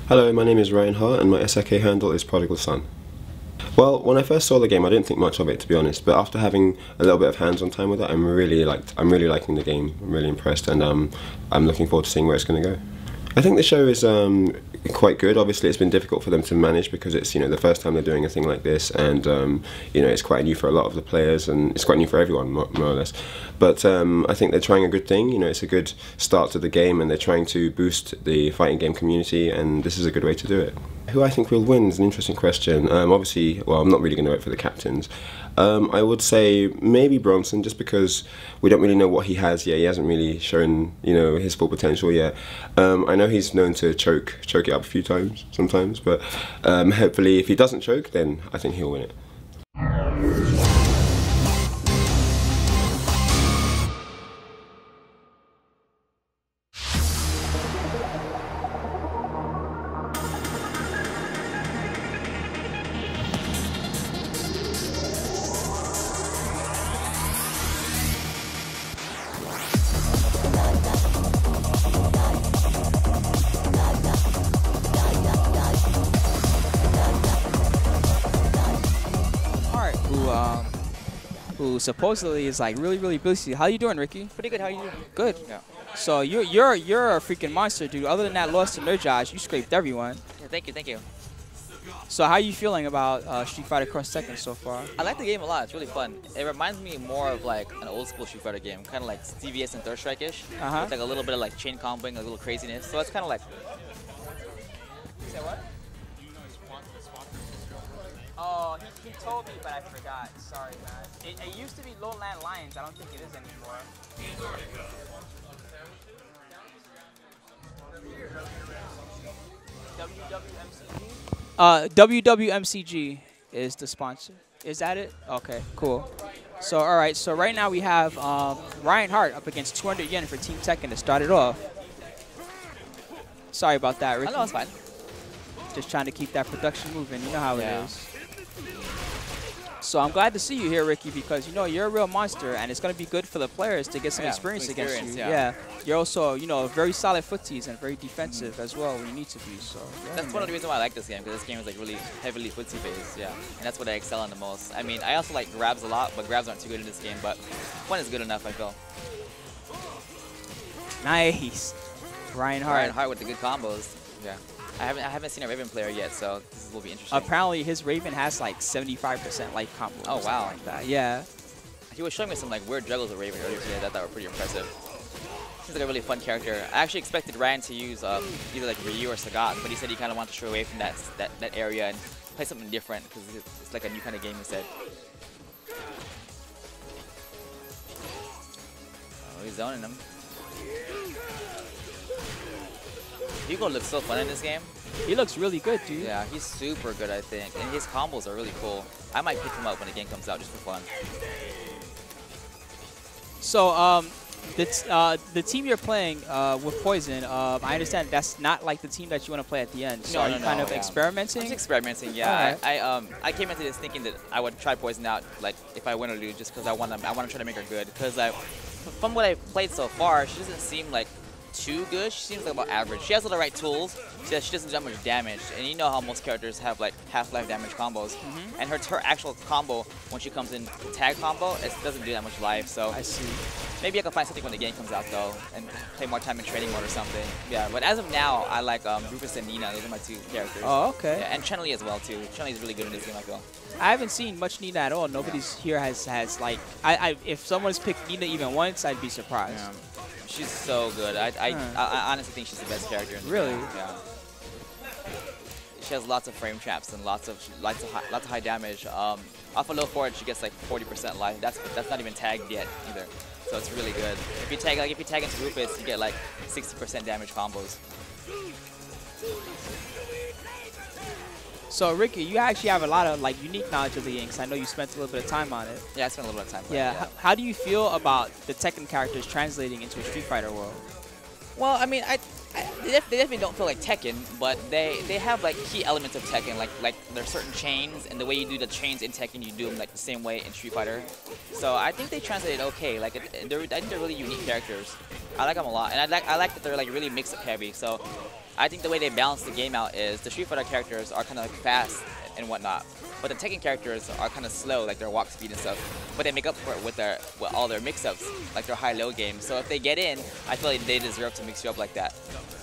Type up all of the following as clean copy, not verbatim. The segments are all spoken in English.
Hello, my name is Ryan Hart and my SRK handle is Prodigal Son. Well, when I first saw the game, I didn't think much of it, to be honest. But after having a little bit of hands-on time with it, I'm really liking the game. I'm really impressed, and I'm looking forward to seeing where it's going to go. I think the show is quite good. Obviously, it's been difficult for them to manage because it's the first time they're doing a thing like this, and it's quite new for a lot of the players, and it's quite new for everyone, more or less. But I think they're trying a good thing. It's a good start to the game, and they're trying to boost the fighting game community, and this is a good way to do it. Who I think will win is an interesting question. Obviously, well, I'm not really going to vote for the captains. I would say maybe Bronson, just because we don't really know what he has yet. He hasn't really shown, his full potential yet. I know he's known to choke it up a few times sometimes, but hopefully, if he doesn't choke, then I think he'll win it. Who supposedly is like really busy. How you doing, Ricky? Pretty good. How you doing? Good. Yeah. So you're a freaking monster, dude. Other than that loss to Nerd you scraped everyone. Yeah, thank you. So how are you feeling about Street Fighter Cross Tekken so far? I like the game a lot. It's really fun. It reminds me more of like an old school Street Fighter game, kind of like CVS and Third Strike-ish. It's like a little bit of like chain comboing, a little craziness. So it's kind of like. Say what? Oh, he told me, but I forgot. Sorry, man. It used to be Lowland Lions. I don't think it is anymore. WWMCG is the sponsor. Is that it? Okay, cool. So, all right. So right now we have Ryan Hart up against 200 yen for Team Tekken to start it off. Sorry about that, Ricky. I know, it's fine. Just trying to keep that production moving. You know how it is. So I'm glad to see you here, Ricky, because you're a real monster, and it's going to be good for the players to get some experience against you. Yeah. You're also very solid footsies and very defensive as well when you need to be. So that's one of the reasons why I like this game, because this game is like really heavily footsie based. Yeah, and that's what I excel in the most. I mean, I also like grabs a lot, but grabs aren't too good in this game. But one is good enough, I feel. Nice, Ryan Hart. Ryan Hart with the good combos. Yeah. I haven't seen a Raven player yet, so this will be interesting. Apparently, his Raven has like 75% life combo. Oh wow! Like that. Yeah. He was showing me some like weird juggles of Raven earlier today that were pretty impressive. Seems like a really fun character. I actually expected Ryan to use either like Ryu or Sagat, but he said he kind of wanted to stray away from that area and play something different because it's like a new kind of game. He said. Oh, he's zoning him. Hugo looks so fun in this game. He looks really good, dude. Yeah, he's super good, I think. And his combos are really cool. I might pick him up when the game comes out just for fun. So, the team you're playing with Poison, I understand that's not like the team that you want to play at the end. So are you kind of experimenting? I'm just experimenting, yeah. Right. I came into this thinking that I would try Poison out, like if I win or lose, just because I want to try to make her good. Because from what I've played so far, she doesn't seem like too good. She seems like about average. She has all the right tools. She doesn't do that much damage, and you know how most characters have like half-life damage combos. And her actual combo when she comes in tag combo, it doesn't do that much life. So I see. Maybe I can find something when the game comes out though, and play more time in training mode or something. Yeah, but as of now, I like Rufus and Nina. Those are my two characters. Oh, okay. Yeah, and Chun-Li as well too. Chun-Li is really good in this game, I feel. I haven't seen much Nina at all. Nobody's here has like if someone's picked Nina even once, I'd be surprised. Yeah. She's so good. I honestly think she's the best character in the game. Yeah. She has lots of frame traps and lots of high damage. Off a low forward, she gets like 40% life. That's not even tagged yet either. So it's really good. If you tag into Rufus, you get like 60% damage combos. So Ricky, you actually have a lot of like unique knowledge of the Inks. I know you spent a little bit of time on it. Yeah, I spent a little bit of time. Yeah. How do you feel about the Tekken characters translating into a Street Fighter world? Well, I mean, they definitely don't feel like Tekken, but they have like key elements of Tekken, like there's certain chains, and the way you do the chains in Tekken, you do them like the same way in Street Fighter. So I think they translated okay. Like I think they're really unique characters. I like them a lot, and I like that they're like really mix-up heavy. So I think the way they balance the game out is the Street Fighter characters are kind of like fast and whatnot, but the Tekken characters are kind of slow, like their walk speed and stuff. But they make up for it with all their mix-ups, like their high-low game. So if they get in, I feel like they deserve to mix you up like that.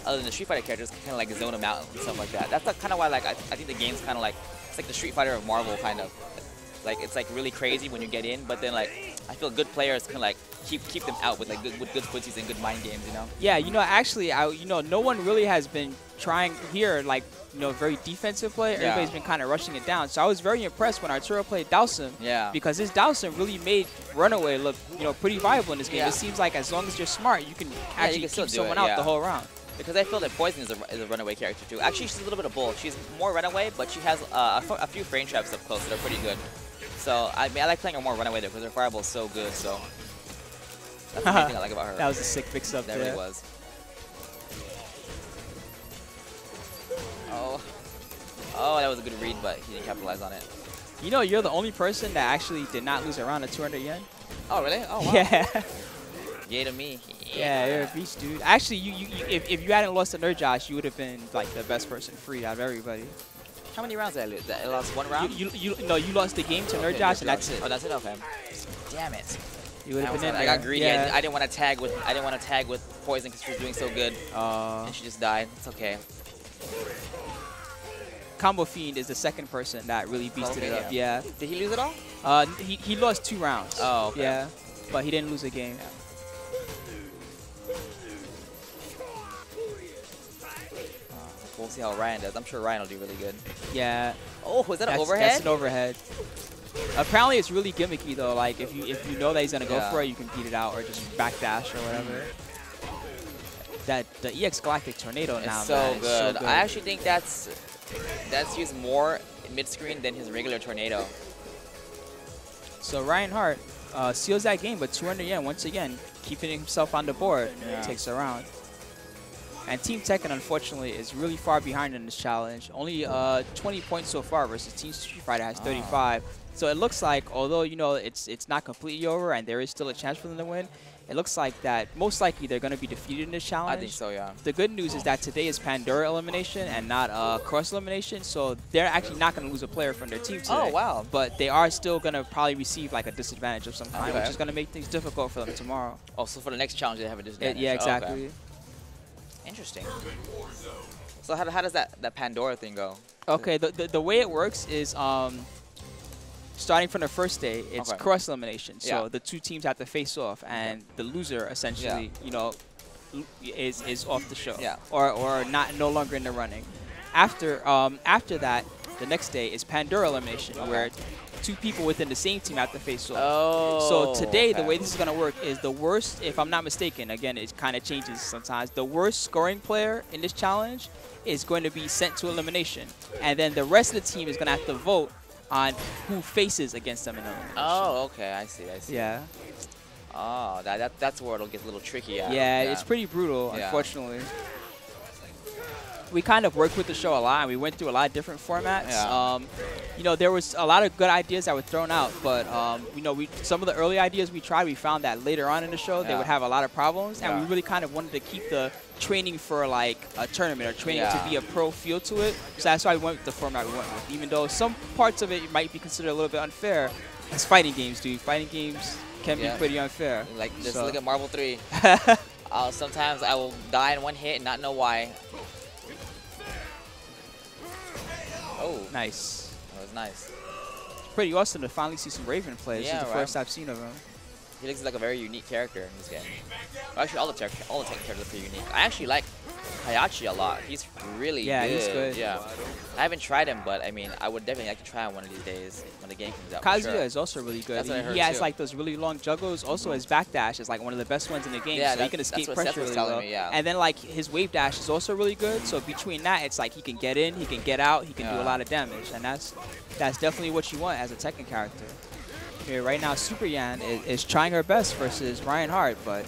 Other than the Street Fighter characters, kind of like zone them out and stuff like that. That's kind of why like I think the game's kind of like it's like the Street Fighter of Marvel kind of. Like it's like really crazy when you get in, but then like I feel good players can like keep them out with like good footsies and good mind games, you know. Yeah, you know, actually, no one really has been trying here, like, very defensive play. Yeah. Everybody's been kind of rushing it down. So I was very impressed when Arturo played Dowsum. Yeah. Because his Dowsum really made Runaway look, pretty viable in this game. Yeah. It seems like as long as you're smart, you can actually still keep do someone it, out the whole round. Because I feel that Poison is a runaway character too. Actually, she's a little bit of both. She's more runaway, but she has a few frame traps up close that are pretty good. So I like playing her more runaway though, because her fireball is so good. So that's the main thing I like about her. That was a sick mix-up there. That really was. Oh, that was a good read, but he didn't capitalize on it. You know, you're the only person that actually did not lose a round at 200 yen. Oh, really? Oh, wow. Yeah. Yay to me. Yeah, you're a beast, dude. Actually, if you hadn't lost to Nerd Josh, you would have been like the best person free out of everybody. How many rounds did I lose? I lost one round? No, you lost the game to Nerd Josh, and that's it. Oh, that's it. Okay. Damn it. You would have been in there. I got greedy. Yeah. I didn't want to tag with Poison because she was doing so good. And she just died. It's okay. Combo Fiend is the second person that really beasted it up. Yeah. Did he lose it all? He lost 2 rounds. Oh, okay. Yeah, but he didn't lose a game. We'll see how Ryan does. I'm sure Ryan will do really good. Yeah. Oh, was that an overhead? That's an overhead. Apparently, it's really gimmicky though. Like if you know that he's gonna go for it, you can beat it out or just backdash or whatever. The EX Galactic Tornado now, so man, good. so good. I actually think that's used more mid screen than his regular tornado. So Ryan Hart seals that game, but 200 yen once again, keeping himself on the board, takes a round. And Team Tekken, unfortunately, is really far behind in this challenge. Only 20 points so far versus Team Street Fighter has 35. So it looks like, although it's not completely over and there is still a chance for them to win, it looks like that most likely they're going to be defeated in this challenge. I think so, yeah. The good news is that today is Pandora elimination and not cross elimination, so they're actually not going to lose a player from their team today. Oh, wow. But they are still going to probably receive like a disadvantage of some kind, which is going to make things difficult for them tomorrow. Oh, so for the next challenge they have a disadvantage. Yeah, exactly. Oh, okay. Interesting. So how does that Pandora thing go? Okay, the way it works is starting from the first day, it's cross elimination. So the 2 teams have to face off, and the loser essentially, is off the show, or no longer in the running. After that, the next day is Pandora elimination, where 2 people within the same team have to face off. Oh. So today, the way this is going to work is the worst, if I'm not mistaken, again, it kind of changes sometimes, the worst scoring player in this challenge is going to be sent to elimination. And then the rest of the team is going to have to vote on who faces against them in elimination. Oh, okay. I see. Yeah. Oh, that's where it'll get a little tricky. Yeah, it's pretty brutal, unfortunately. We kind of worked with the show a lot, and we went through a lot of different formats. There was a lot of good ideas that were thrown out, but some of the early ideas we tried, we found that later on in the show they would have a lot of problems, and we really kind of wanted to keep the training for like a tournament or training to be a pro feel to it. So that's why we went with the format we went with, even though some parts of it might be considered a little bit unfair. It's fighting games, dude. Fighting games can be pretty unfair. Like just look at Marvel 3. Sometimes I will die in one hit and not know why. Oh, nice. That was nice. It's pretty awesome to finally see some Raven play. This is the first I've seen of him. He looks like a very unique character in this game. Well, actually, all the Tekken characters are pretty unique. I actually like Hayachi a lot. He's really good. He's good. Yeah, I haven't tried him, but I mean, I would definitely like to try him one of these days when the game comes out. Kazuya is also really good. That's what I heard he has too. like those really long juggles. Also, his backdash is like one of the best ones in the game. So he can escape pressure really well. And then like his wave dash is also really good. So between that, it's like he can get in, he can get out, he can do a lot of damage, and that's definitely what you want as a Tekken character. Here right now, Super Yan is trying her best versus Ryan Hart, but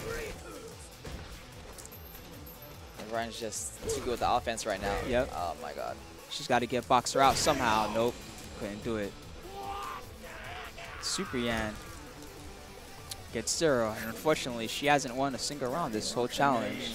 Ryan's just too good with the offense right now. Yep. Oh my god. She's got to get Boxer out somehow. Nope, couldn't do it. Super Yan gets 0, and unfortunately, she hasn't won a single round this whole challenge.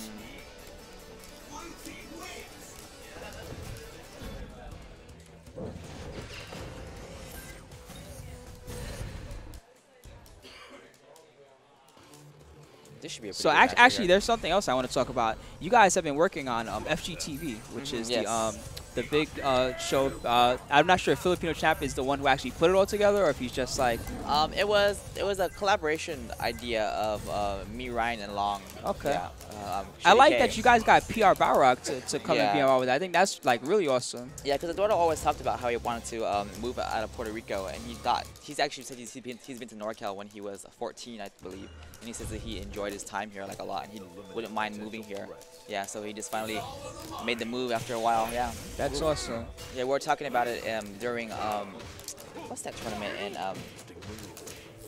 This should be a pretty So good match actually, here. there's something else I want to talk about. You guys have been working on FGTV, which is the big show. I'm not sure if Filipino Champ is the one who actually put it all together, or if he's just like. It was a collaboration idea of me, Ryan, and Long. Okay. Yeah. I like K. that you guys got PR Balrog to come and be Yeah. involved with that. I think that's like really awesome. Yeah, because Eduardo always talked about how he wanted to move out of Puerto Rico, and he's actually said he's been to NorCal when he was 14, I believe, and he says that he enjoyed his time here like a lot, and he wouldn't mind moving here. Yeah, so he just finally made the move after a while. Yeah, That's awesome. yeah, we were talking about it during what's that tournament in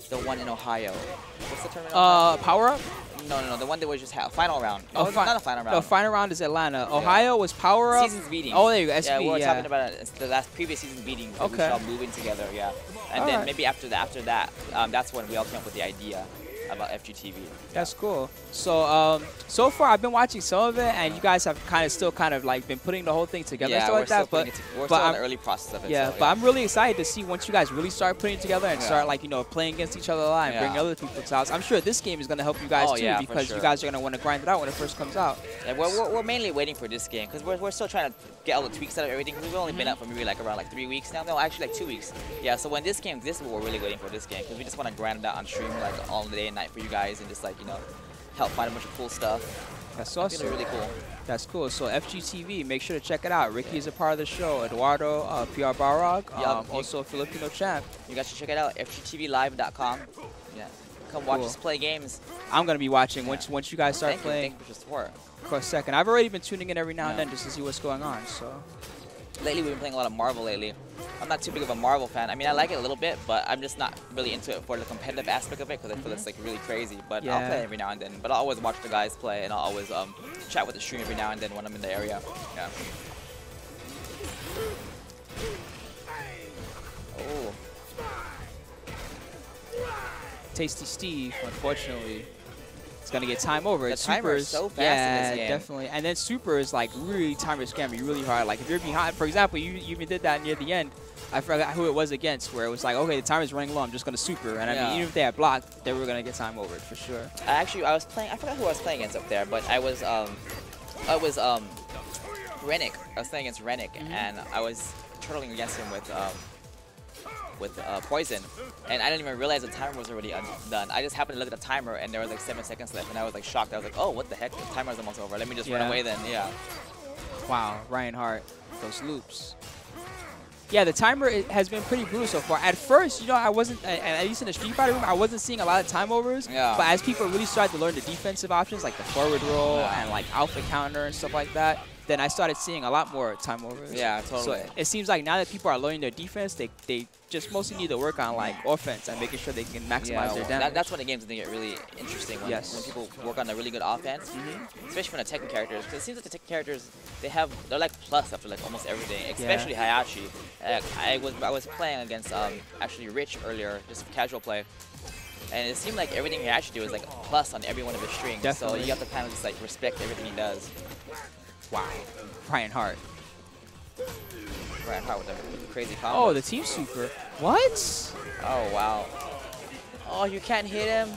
the one in Ohio? What's the tournament? In Ohio? Power Up? No, the one that was just final round. No, Oh, not a final round. No, final round is Atlanta. Ohio was Power Up. Seasons beating. Oh, there you go. SB, yeah, we were talking about it. It's the previous season beating. Okay. We all moving together. Yeah, and All then right. maybe after that, that's when we all came up with the idea about FGTV. That's cool. So so far I've been watching some of it, and you guys have still like been putting the whole thing together and Yeah, stuff we're like that. still But we're still in the early process of it. yeah, so, but I'm really excited to see once you guys really start putting it together and Yeah. start playing against each other a lot and Yeah. bring other people's house. I'm sure this game is gonna help you guys Oh, too, yeah, for because sure. you guys are gonna want to grind it out when it first comes out. Yeah, we're mainly waiting for this game because we're still trying to get all the tweaks out of everything. Because we've only been out for maybe around 3 weeks now. No, actually 2 weeks. Yeah, so when this is what we're really waiting for this game because we just want to grind it out on stream all day and night for you guys and just help find a bunch of cool stuff. That's It's awesome. really cool. That's cool. So FGTV, make sure to check it out. Ricky is a part of the show. Eduardo, PR Balrog, also Filipino Champ. You guys should check it out. FGTVlive.com. Yeah, come watch Cool. us play games. I'm gonna be watching once you guys start Thank playing. you for your support. For a second, I've already been tuning in every now and Yeah. then just to see what's going on. So Lately, we've been playing a lot of Marvel lately. I'm not too big of a Marvel fan. I mean, I like it a little bit, but I'm just not really into it for the competitive aspect of it because I feel it's really crazy. But I'll play every now and then. But I'll always watch the guys play, and I'll always chat with the stream every now and then when I'm in the area. Yeah. Oh. Tasty Steve, unfortunately, is gonna get time over. The It's timer is Super's- so fast in this game. definitely. And then Super is really timer scammy, really hard. Like if you're behind, for example, you even did that near the end. I forgot who it was against, where it was like, okay, the timer's running low, I'm just gonna Super. And I mean, even if they had blocked, they were gonna get time over it for sure. I was playing. I forgot who I was playing against up there, but I was Rennick. I was playing against Rennick, and I was turtling against him with Poison, and I didn't even realize the timer was already done. I just happened to look at the timer, and there was 7 seconds left, and I was shocked. I was like, oh, what the heck? The timer's almost over. Let me just run away then. Yeah. Wow, Ryan Hart, those loops. Yeah, the timer has been pretty brutal so far. At first, I wasn't, at least in the Street Fighter room, I wasn't seeing a lot of time overs. Yeah. But as people really started to learn the defensive options, like the forward roll and alpha counter and stuff like that, then I started seeing a lot more time overs. Yeah, totally. So it seems like now that people are learning their defense, they just mostly need to work on offense and making sure they can maximize their damage. That's when the game's gonna get really interesting when people work on a really good offense, especially from the Tekken characters. Because it seems like the Tekken characters they're plus after almost everything, especially Hayashi. I was playing against actually Rich earlier, just casual play. And it seemed like everything Hayashi do is plus on every one of his strings. Definitely. So you have to kind of just respect everything he does. Wow. Ryan Hart. Ryan Hart with the crazy combo. Oh, the team super. What? Oh, wow. Oh, you can't hit him?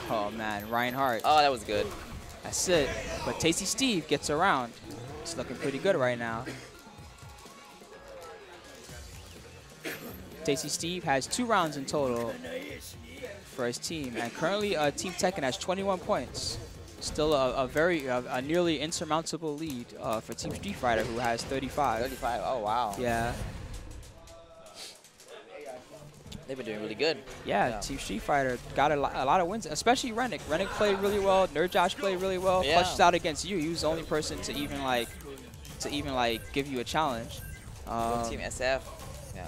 Oh, man. Ryan Hart. Oh, that was good. That's it. But Tasty Steve gets around. It's looking pretty good right now. Tasty Steve has 2 rounds in total for his team. And currently, Team Tekken has 21 points. Still a nearly insurmountable lead for Team Street Fighter, who has 35. 35, oh wow. Yeah. They've been doing really good. Yeah, Team Street Fighter got a lot of wins, especially Rennick. Rennick played really well. Nerd Josh played really well. Yeah. Clutched out against you. He was the only person to even give you a challenge. Team SF. Yeah.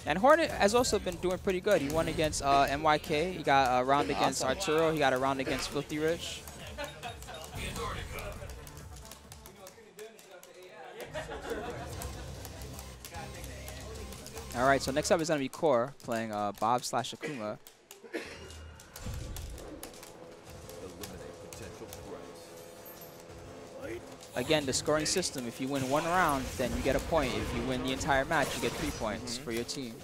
And Hornet has also been doing pretty good. He won against MYK. He got a round against Arturo. He got a round against Filthy Rich. All right, so next up is going to be Core playing Bob/Akuma. Again, the scoring system, if you win 1 round, then you get a point. If you win the entire match, you get 3 points for your team.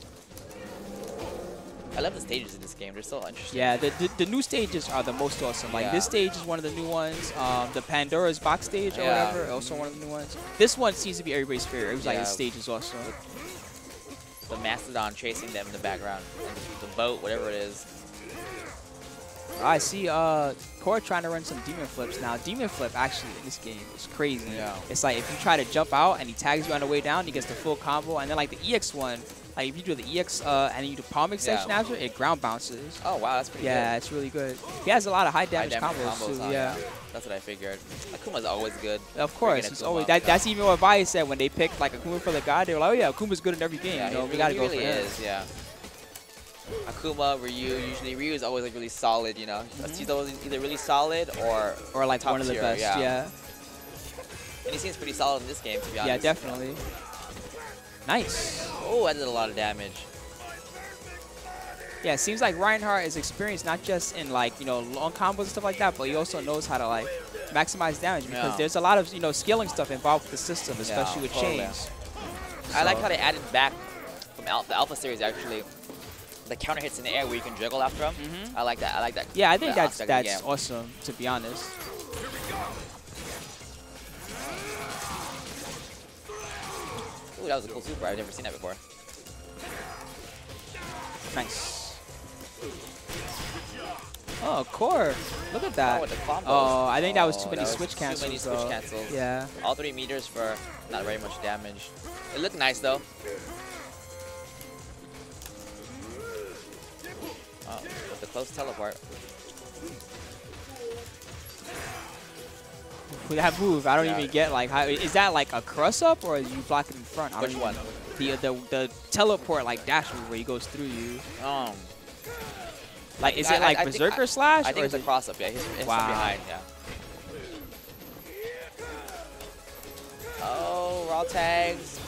I love the stages in this game. They're so interesting. Yeah, the new stages are the most awesome. Like this stage is one of the new ones. The Pandora's box stage or whatever, also one of the new ones. This one seems to be everybody's favorite. It was like this stage is awesome. The Mastodon chasing them in the background, and the boat, whatever it is. I see Core trying to run some Demon Flips now. Demon Flip actually in this game is crazy. Yeah. It's like if you try to jump out and he tags you on the way down, he gets the full combo. And then like the EX one, like if you do the EX and then you do palm extension after, it ground bounces. Oh wow, that's pretty good. Yeah, it's really good. He has a lot of high damage combos too. Huh? Yeah. That's what I figured. Akuma's always good. Of course, it's always that's even what Vice said when they picked like Akuma for the god. They were like, oh yeah, Akuma's good in every game. Yeah, you know, we gotta go for him. Yeah. Akuma, Ryu, usually Ryu is always like really solid, you know. He's always either really solid or like one of the best. Yeah. And he seems pretty solid in this game, to be honest. Yeah, definitely. Nice. Oh, that did a lot of damage. Yeah, it seems like Ryan Hart is experienced not just in like, you know, long combos and stuff like that, but he also knows how to like maximize damage because there's a lot of, you know, scaling stuff involved with the system, especially with chains. I like how they added back from the Alpha series actually. The counter hits in the air where you can juggle after them. I like that. I like that. Yeah, I think that's awesome, to be honest. Ooh, that was a cool super. I've never seen that before. Nice. Oh, Core. Look at that. Oh, with the combos. Oh, I think that was too many switch cancels. Too many switch cancels. Yeah. All 3 meters for not very much damage. It looked nice though. Oh, with the close teleport. With that move, I don't even get like how is that like a cross up or is you block it in front? Which one? The teleport like dash move where he goes through you. Like is it like Berserker slash? I think it's a cross up. Yeah, he's from behind. Yeah. Oh, raw tags.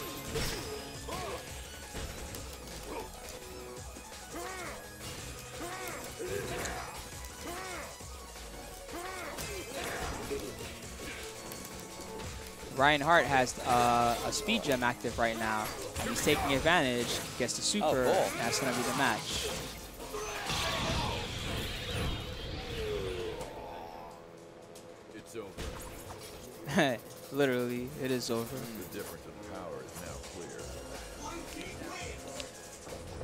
Ryan Hart has a speed gem active right now. And he's taking advantage, gets the super, cool. and that's going to be the match. It's over. Literally, it is over. The difference of power is now clear.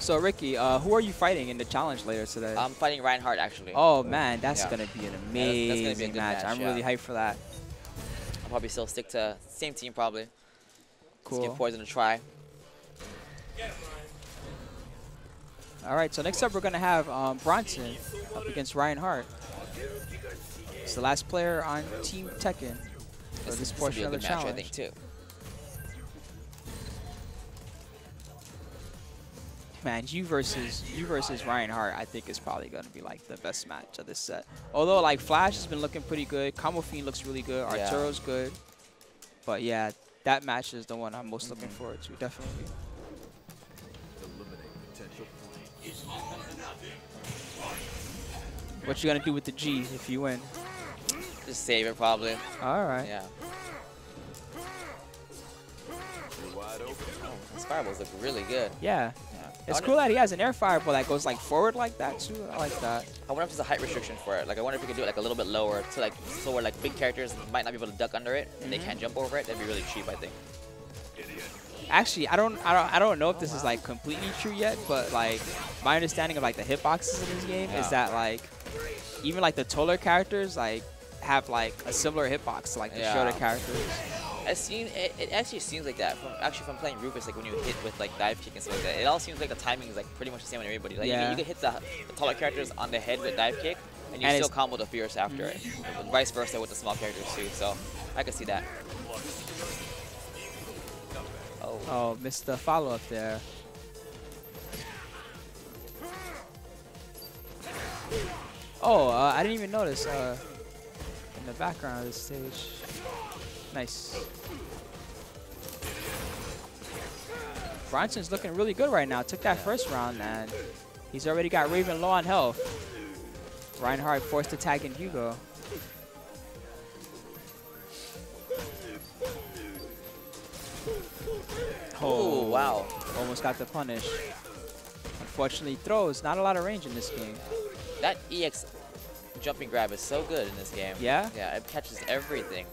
So Ricky, who are you fighting in the challenge later today? I'm fighting Ryan Hart actually. Oh man, that's going to be an amazing that's gonna be a good match. I'm really hyped for that. I'll probably still stick to same team probably. Cool. Let's give Poison a try. All right, so next up we're going to have Bronson up against Ryan Hart. It's the last player on Team Tekken for this portion of the challenge. Match, I think, too. Man, you versus Ryan Hart, I think is probably going to be like the best match of this set. Although like Flash has been looking pretty good, Combo Fiend looks really good, Arturo's good, but yeah, that match is the one I'm most looking forward to, definitely. What you gonna do with the G if you win? Just save it probably. All right. Yeah. His fireballs look really good. Yeah. It's cool that he has an air fireball that goes like forward like that too. I like that. I wonder if there's a height restriction for it. Like I wonder if we could do it like a little bit lower to like so where like big characters might not be able to duck under it and they can't jump over it. That'd be really cheap, I think. Actually, I don't know if this is like completely true yet, but like my understanding of like the hitboxes in this game is that like even like the taller characters like have like a similar hitbox to like the shorter characters. It actually seems like that from playing Rufus, like when you hit with like dive kick and stuff like that. It all seems like the timing is like pretty much the same on everybody. Like you can hit the taller characters on the head with dive kick, and you still combo the fierce after it. Vice versa with the small characters too. So I can see that. Oh, missed the follow up there. Oh, I didn't even notice in the background of this stage. Nice. Bronson's looking really good right now. Took that first round, and he's already got Raven low on health. Ryan Hart forced to tag in Hugo. Oh, wow. Almost got the punish. unfortunately throws. Not a lot of range in this game. That EX jumping grab is so good in this game. Yeah? Yeah, it catches everything.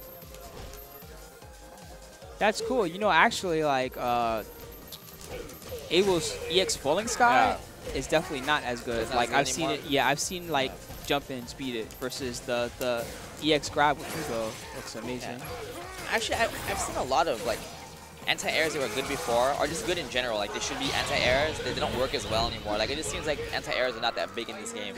That's cool. You know, actually, like, Abel's EX Falling Sky is definitely not as good. It's not Like, as good I've seen anymore? it. Yeah, I've seen, like, jump in, speed it versus the EX grab with Hugo. Looks amazing. Yeah. Actually, I've seen a lot of, like, anti-airs that were good before, or just good in general. Like, they should be anti-airs. They don't work as well anymore. Like, it just seems like anti-airs are not that big in this game.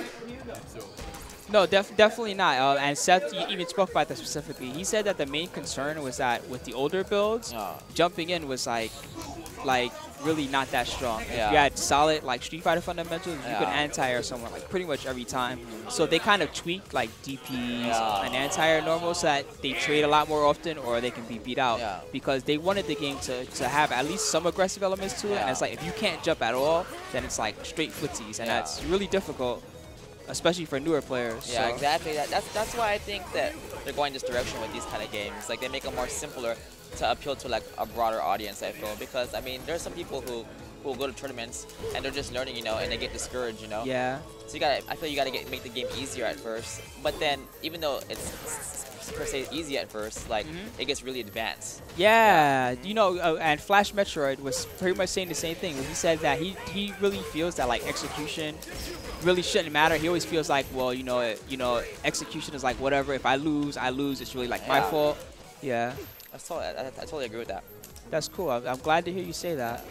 No, definitely not. And Seth even spoke about that specifically. He said that the main concern was that with the older builds, jumping in was like really not that strong. If you had solid like Street Fighter fundamentals, you could anti-air someone like pretty much every time. So they kind of tweaked like DPs and anti-air normal so that they trade a lot more often or they can be beat out because they wanted the game to have at least some aggressive elements to it. And it's like if you can't jump at all, then it's like straight footsies, and that's really difficult, especially for newer players. Yeah, so. exactly. That's why I think that they're going this direction with these kind of games. Like, they make them more simpler to appeal to like a broader audience, I feel, because I mean there's some people who will go to tournaments and they're just learning, you know, and they get discouraged, you know. Yeah. So I feel you gotta make the game easier at first, but then even though it's per se easy at first, like it gets really advanced. Yeah, you know, and Flash Metroid was pretty much saying the same thing. He said that he really feels that like execution really shouldn't matter. He always feels like, well, you know, execution is like whatever. If I lose, I lose. It's really like my fault. Yeah. I totally agree with that. That's cool. I'm glad to hear you say that.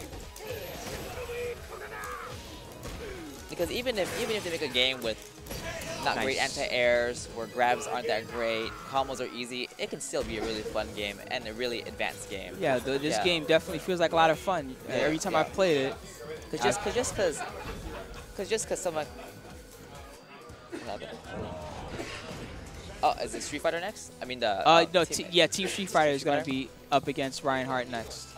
Because even if they make a game with not great anti-airs, where grabs aren't that great, combos are easy, it can still be a really fun game and a really advanced game. Yeah, this game definitely feels like a lot of fun. Every time I've played it. Cause just cause someone. Oh, is it Street Fighter next? I mean the. No, Team Street Fighter is gonna be up against Ryan Hart next.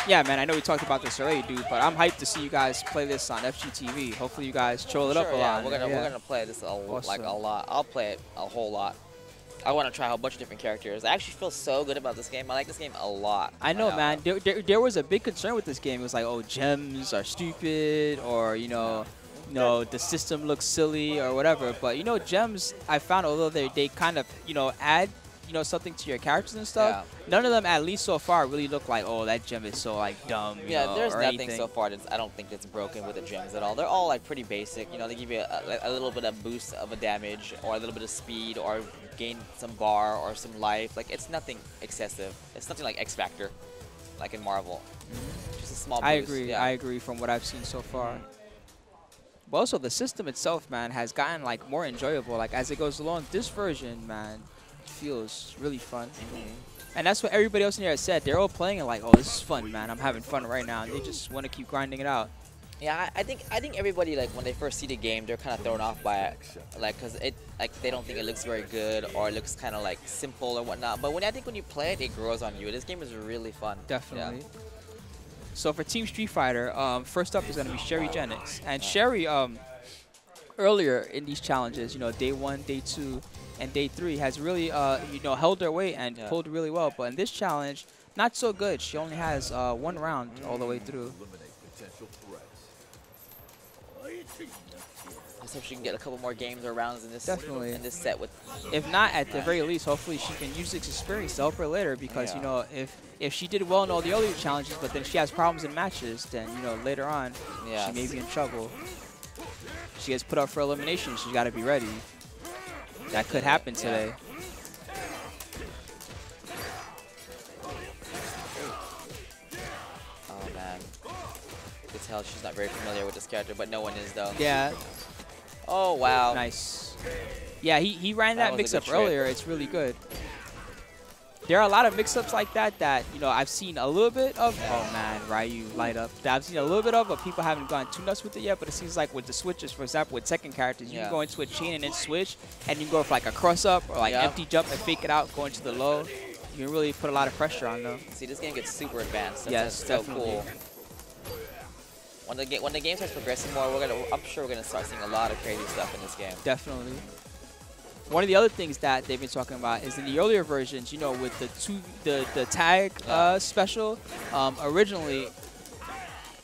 Yeah, man, I know we talked about this already, dude, but I'm hyped to see you guys play this on FGTV. Hopefully you guys troll it up a lot. We're gonna play this like a lot. I'll play it a whole lot. I want to try a bunch of different characters. I actually feel so good about this game. I like this game a lot. I know, man. There was a big concern with this game. It was like, oh, gems are stupid, or you know, the system looks silly or whatever. But you know, gems, I found, although they kind of add something to your characters and stuff, none of them, at least so far, really look like, oh, that gem is so like dumb. There's nothing anything. so far I don't think that's broken with the gems at all. They're all like pretty basic. You know, they give you a little bit of boost of a damage, or a little bit of speed, or gain some bar or some life. Like, it's nothing excessive. It's nothing like X Factor, like in Marvel. Just a small boost. I agree. I agree from what I've seen so far. But also the system itself, man, has gotten like more enjoyable. Like as it goes along, this version, man, feels really fun. And that's what everybody else in here has said. They're all playing it like, oh, this is fun, man. I'm having fun right now. And they just want to keep grinding it out. Yeah, I think everybody, like, when they first see the game, they're kind of thrown off by it, like, cause they don't think it looks very good, or it looks kind of like simple or whatnot. But I think when you play it, it grows on you. This game is really fun. Definitely. Yeah. So for Team Street Fighter, first up is going to be Sherry Jennings, and Sherry, earlier in these challenges, day 1, day 2, and day 3 has really held her weight and pulled really well. But in this challenge, not so good. She only has 1 round all the way through. Let's hope she can get a couple more games or rounds in this set. With, if not, at the very least, hopefully she can use this experience to help her later. Because if she did well in all the earlier challenges, but then she has problems in matches, then later on she may be in trouble. She gets put up for elimination. She's got to be ready. That could happen today. Oh man, you can tell she's not very familiar with this character, but no one is though. Yeah. Oh wow. Nice. Yeah, he ran that mix-up earlier. It's really good. There are a lot of mix-ups like that I've seen a little bit of. Oh man, Ryu light up. That I've seen a little bit of, but people haven't gone too nuts with it yet. But it seems like with the switches, for example, with Tekken characters, you can go into a chain and then switch, and you can go for like a cross-up or like empty jump and fake it out, going to the low. You can really put a lot of pressure on them. See, this game gets super advanced. Yes, so cool. When the game starts progressing more, I'm sure we're gonna start seeing a lot of crazy stuff in this game. Definitely. One of the other things that they've been talking about is in the earlier versions, you know, with the tag special, originally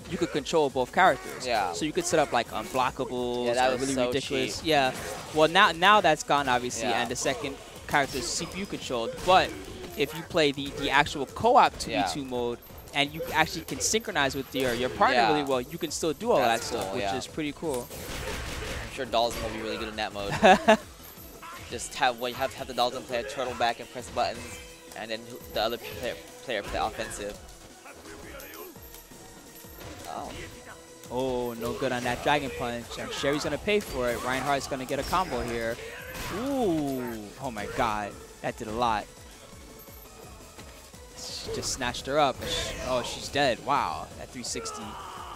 you could control both characters. Yeah. So you could set up like unblockables, yeah, that was really so ridiculous. cheap. Yeah. Well, now that's gone obviously, Yeah. and the second character is CPU controlled. But if you play the actual co-op 2v2 mode, and you actually can synchronize with your partner really well, you can still do all that stuff, cool, which is pretty cool. I'm sure Dalton will be really good in that mode. Just have the Dalton player turtle back and press buttons, and then the other player play offensive. Oh. Oh, no good on that Dragon Punch. And Sherry's going to pay for it. Ryan Hart's going to get a combo here. Ooh. Oh, my God. That did a lot. She just snatched her up. Oh, she's dead. Wow. That 360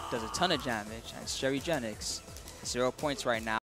does a ton of damage. And Sherry Genix, 0 points right now.